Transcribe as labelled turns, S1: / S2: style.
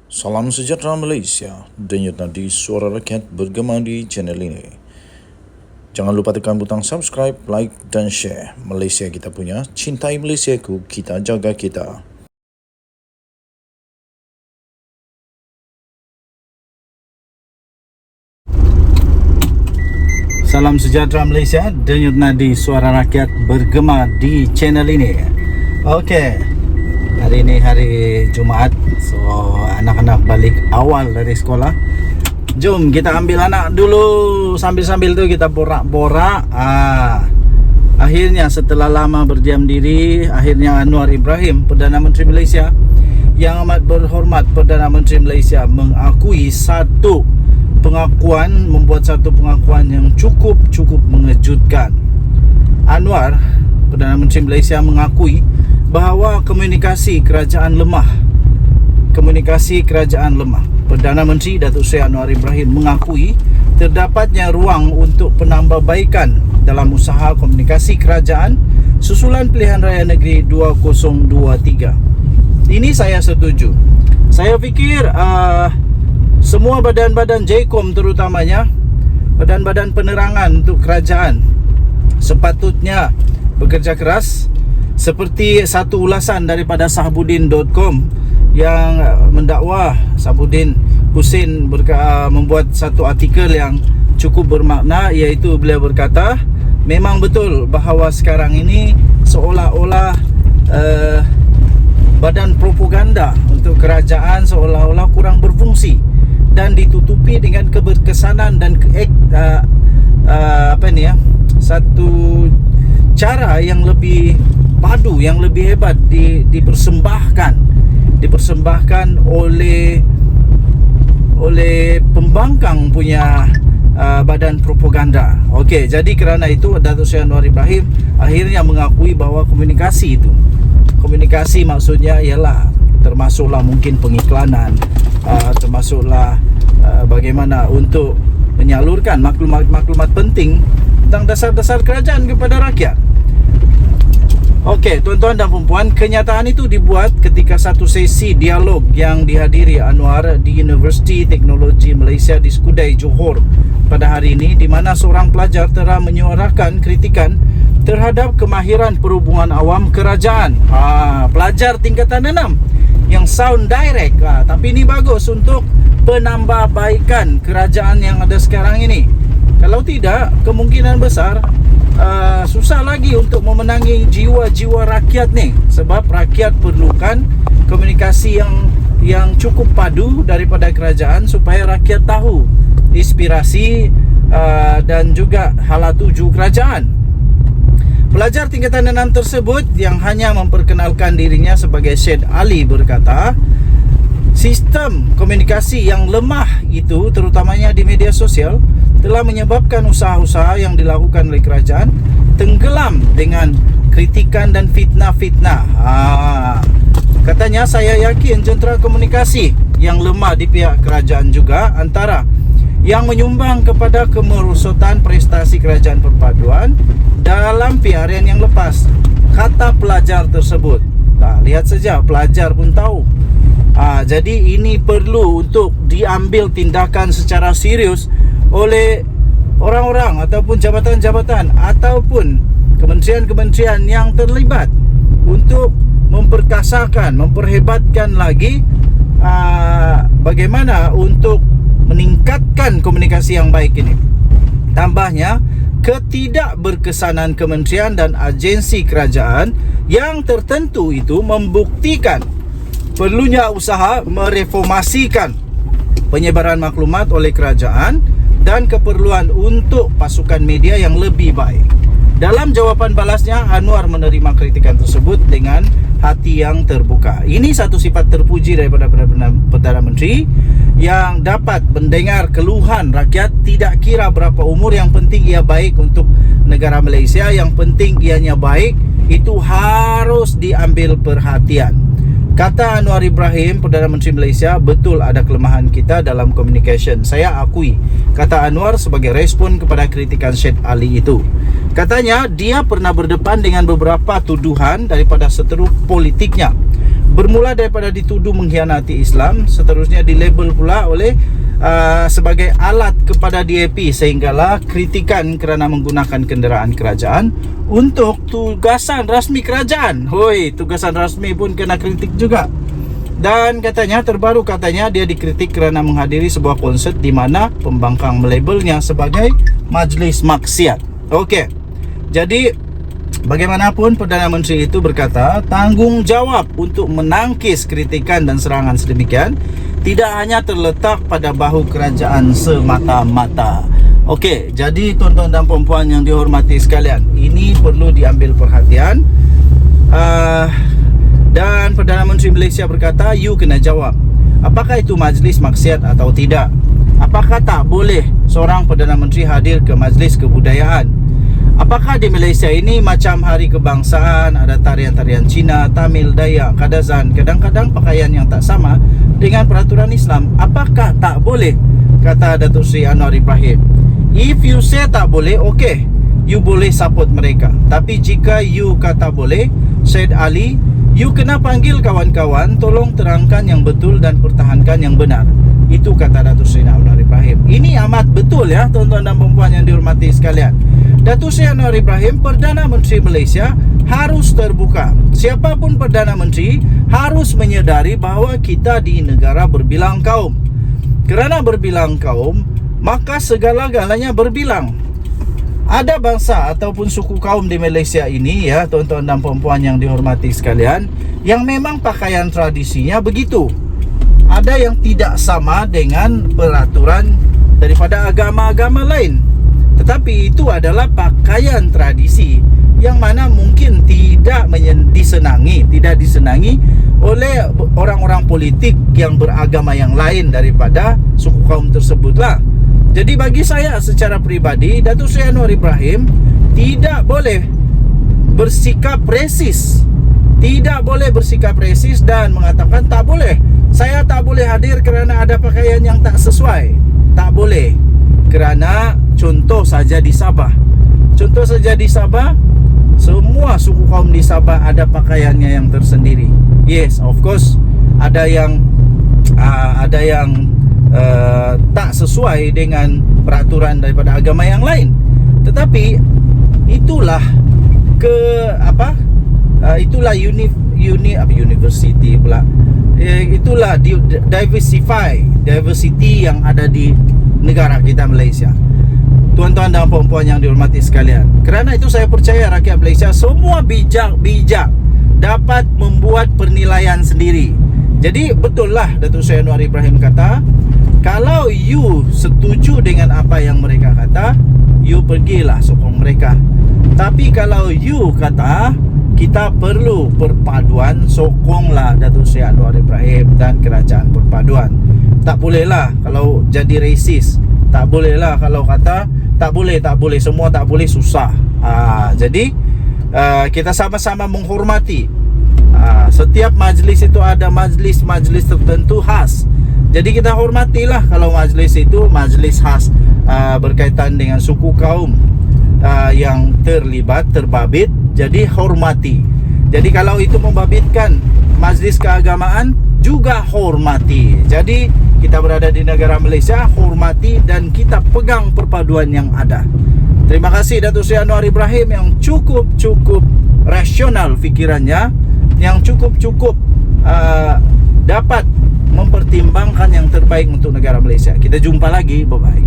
S1: Salam sejahtera Malaysia, denyut nadi suara rakyat bergema di channel ini. Jangan lupa tekan butang subscribe, like dan share. Malaysia kita punya, cintai Malaysiaku, kita jaga kita.
S2: Salam sejahtera Malaysia, denyut nadi suara rakyat bergema di channel ini. Okey, hari ini hari Jumaat, so anak-anak balik awal dari sekolah. Jom kita ambil anak dulu, sambil-sambil tu kita borak-borak. Akhirnya setelah lama berdiam diri, akhirnya Anwar Ibrahim, Perdana Menteri Malaysia, yang amat berhormat Perdana Menteri Malaysia, membuat satu pengakuan yang cukup mengejutkan. Anwar, Perdana Menteri Malaysia, mengakui bahawa komunikasi kerajaan lemah. Perdana Menteri Datuk Seri Anwar Ibrahim mengakui terdapatnya ruang untuk penambahbaikan dalam usaha komunikasi kerajaan susulan pilihan raya negeri 2023. Ini saya setuju. Saya fikir semua badan-badan JKOM, terutamanya badan-badan penerangan untuk kerajaan, sepatutnya bekerja keras. Seperti satu ulasan daripada Sahbudin.com yang mendakwa Sahbudin Hussein membuat satu artikel yang cukup bermakna, iaitu beliau berkata, memang betul bahawa sekarang ini seolah-olah badan propaganda untuk kerajaan seolah-olah kurang berfungsi dan ditutupi dengan keberkesanan dan satu cara yang lebih padu, yang lebih hebat dipersembahkan oleh pembangkang punya badan propaganda. Okey, jadi kerana itu Datuk Seri Anwar Ibrahim akhirnya mengakui bahawa komunikasi maksudnya ialah termasuklah mungkin pengiklanan, termasuklah bagaimana untuk menyalurkan maklumat-maklumat penting tentang dasar-dasar kerajaan kepada rakyat. Okey, tuan-tuan dan puan-puan, kenyataan itu dibuat ketika satu sesi dialog yang dihadiri Anwar di Universiti Teknologi Malaysia di Skudai, Johor pada hari ini, di mana seorang pelajar telah menyuarakan kritikan terhadap kemahiran perhubungan awam kerajaan. Pelajar tingkatan 6 yang sound direct. Tapi ini bagus untuk penambahbaikan kerajaan yang ada sekarang ini. Kalau tidak, kemungkinan besar susah lagi untuk memenangi jiwa-jiwa rakyat ni, sebab rakyat perlukan komunikasi yang cukup padu daripada kerajaan supaya rakyat tahu inspirasi dan juga hala tuju kerajaan. Pelajar tingkatan 6 tersebut yang hanya memperkenalkan dirinya sebagai Syed Ali berkata, sistem komunikasi yang lemah itu, terutamanya di media sosial, telah menyebabkan usaha-usaha yang dilakukan oleh kerajaan tenggelam dengan kritikan dan fitnah-fitnah. Katanya, saya yakin jentera komunikasi yang lemah di pihak kerajaan juga antara yang menyumbang kepada kemerosotan prestasi kerajaan perpaduan dalam PRN yang lepas, kata pelajar tersebut. Lihat saja, pelajar pun tahu. Jadi ini perlu untuk diambil tindakan secara serius oleh orang-orang ataupun jabatan-jabatan ataupun kementerian-kementerian yang terlibat untuk memperkasakan, memperhebatkan lagi bagaimana untuk meningkatkan komunikasi yang baik ini. Tambahnya, ketidakberkesanan kementerian dan agensi kerajaan yang tertentu itu membuktikan perlunya usaha mereformasikan penyebaran maklumat oleh kerajaan dan keperluan untuk pasukan media yang lebih baik. Dalam jawapan balasnya, Anwar menerima kritikan tersebut dengan hati yang terbuka. Ini satu sifat terpuji daripada Perdana Menteri yang dapat mendengar keluhan rakyat, tidak kira berapa umur, yang penting ia baik untuk negara Malaysia, yang penting ianya baik, itu harus diambil perhatian. Kata Anwar Ibrahim, Perdana Menteri Malaysia, betul ada kelemahan kita dalam communication. Saya akui, kata Anwar sebagai respon kepada kritikan Syed Ali itu. Katanya, dia pernah berdepan dengan beberapa tuduhan daripada seteruk politiknya bermula daripada dituduh mengkhianati Islam, seterusnya dilabel pula oleh sebagai alat kepada DAP, sehinggalah kritikan kerana menggunakan kenderaan kerajaan untuk tugasan rasmi kerajaan. Hoi, tugasan rasmi pun kena kritik juga. Dan terbaru katanya dia dikritik kerana menghadiri sebuah konsert di mana pembangkang melabelnya sebagai majlis maksiat. Okey. Jadi bagaimanapun Perdana Menteri itu berkata tanggungjawab untuk menangkis kritikan dan serangan sedemikian tidak hanya terletak pada bahu kerajaan semata-mata. Okey, jadi tuan-tuan dan puan-puan yang dihormati sekalian, ini perlu diambil perhatian. Dan Perdana Menteri Malaysia berkata, you kena jawab, apakah itu majlis maksiat atau tidak? Apakah tak boleh seorang Perdana Menteri hadir ke majlis kebudayaan? Apakah di Malaysia ini macam hari kebangsaan, ada tarian-tarian Cina, Tamil, Dayak, Kadazan, kadang-kadang pakaian yang tak sama dengan peraturan Islam? Apakah tak boleh? Kata Datuk Seri Anwar Ibrahim. If you say tak boleh, okay, you boleh support mereka. Tapi jika you kata boleh, Syed Ali, you kena panggil kawan-kawan, tolong terangkan yang betul dan pertahankan yang benar. Itu kata Datuk Seri Anwar Ibrahim. Ini amat betul ya, tuan-tuan dan puan-puan yang dihormati sekalian. Datuk Seri Anwar Ibrahim, Perdana Menteri Malaysia, harus terbuka. Siapapun Perdana Menteri harus menyedari bahawa kita di negara berbilang kaum. Kerana berbilang kaum, maka segala-galanya berbilang. Ada bangsa ataupun suku kaum di Malaysia ini ya, tuan-tuan dan puan-puan yang dihormati sekalian, yang memang pakaian tradisinya begitu. Ada yang tidak sama dengan peraturan daripada agama-agama lain. Tetapi itu adalah pakaian tradisi yang mana mungkin tidak disenangi oleh orang-orang politik yang beragama yang lain daripada suku kaum tersebutlah. Jadi bagi saya secara peribadi, Datuk Seri Anwar Ibrahim tidak boleh bersikap resis. Tidak boleh bersikap resis dan mengatakan tak boleh. Saya tak boleh hadir kerana ada pakaian yang tak sesuai. Tak boleh. Kerana contoh saja di Sabah. Semua suku kaum di Sabah ada pakaiannya yang tersendiri. Yes, of course ada yang tak sesuai dengan peraturan daripada agama yang lain. Tetapi itulah university pula. Itulah diversity yang ada di negara kita Malaysia. Tuan-tuan dan puan-puan yang dihormati sekalian, kerana itu saya percaya rakyat Malaysia semua bijak dapat membuat penilaian sendiri. Jadi betul lah Datuk Seri Anwar Ibrahim kata, kalau you setuju dengan apa yang mereka kata, you pergilah sokong mereka. Tapi kalau you kata kita perlu perpaduan, sokonglah Datuk Seri Anwar Ibrahim dan kerajaan perpaduan. Tak bolehlah kalau jadi racist. Tak bolehlah kalau kata tak boleh, semua tak boleh, susah. Jadi kita sama-sama menghormati. Setiap majlis itu ada majlis tertentu khas. Jadi kita hormatilah kalau majlis itu majlis khas berkaitan dengan suku kaum yang terlibat, terbabit. Jadi hormati. Jadi kalau itu membabitkan majlis keagamaan, juga hormati. Jadi kita berada di negara Malaysia, hormati dan kita pegang perpaduan yang ada. Terima kasih Datuk Seri Anwar Ibrahim yang cukup rasional fikirannya, yang cukup dapat mempertimbangkan yang terbaik untuk negara Malaysia. Kita jumpa lagi, bye bye.